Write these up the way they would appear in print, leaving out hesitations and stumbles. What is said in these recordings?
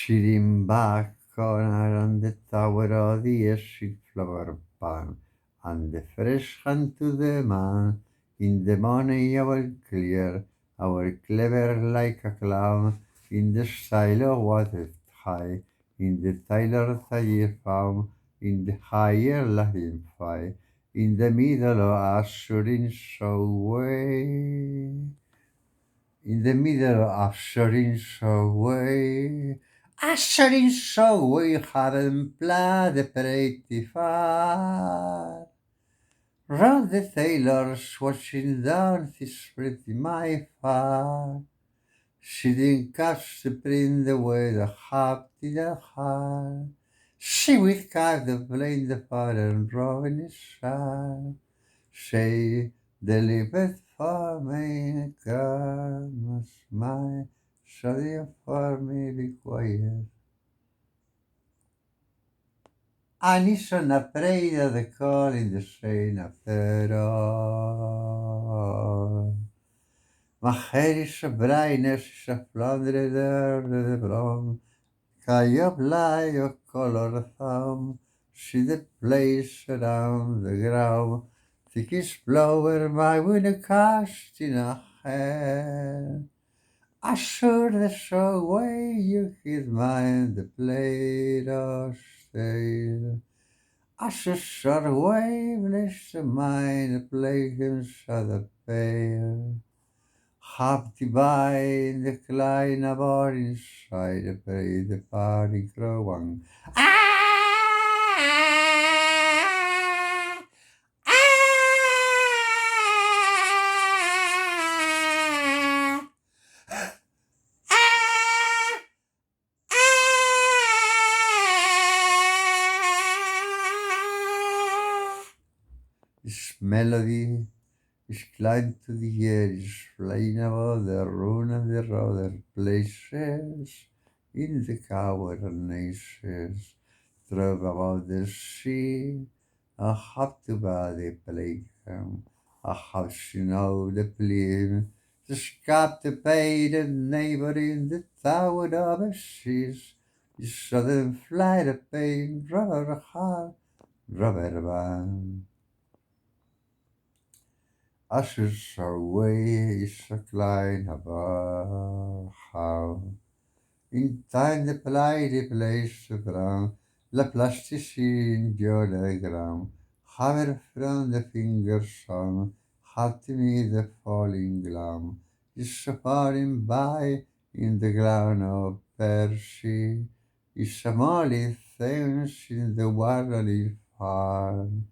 Sitting back corner on the tower of the airship flower pan, and the fresh hand to the man. In the morning our clear, our clever like a clown, in the style of water high, in the tailor tire found, in the higher Latin fight, in the middle of ushering show way, in the middle of ushering show way. Ushering show we haven't played the pretty far. Round the tailors watching down his pretty my far. She didn't catch the print the way the harp did her heart. She with cut the blame the father and drawing his son. She delivered for me, God must my sorry for me be quiet. Annie sono afraid of the call in the strain after all. My hair is so brightness is a floundering there the brown. Sky of light your color thumb. See the place around the ground. Thick is blower my window cast in a hand. I sure the show way you hit mine the plate of steel. As a short wave lifts the mind, plagues of the pale. Half divine, the kleine bar inside the bay, the party growing. This melody is climbed to the air, is flying above the ruin and the other places in the cavernaces, drove about the sea. I have to buy the playground, I have to know the plane, the scap to pay the neighbor in the tower of the seas, the southern flight of pain, rubber heart, rubber band. Ashes are ways a klein aber how. In time the play the place to ground, la plasticine diagram, hammer from the fingers song, had to me the falling glam, is safari by in the ground of Percy, is a molly things in the watery farm.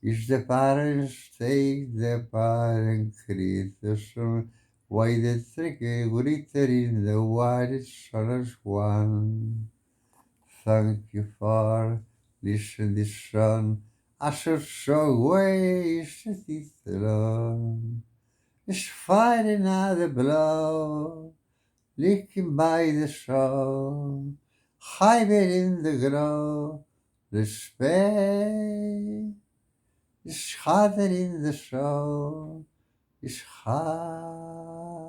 Is the parents take the parent creation, why the tricky glitter in the white solar's one. Thank you for listen this song. I should show ways that it alone. Is fighting at the blow, licking by the shore, hiding in the glow, the space. Is harder in the soul, is hard.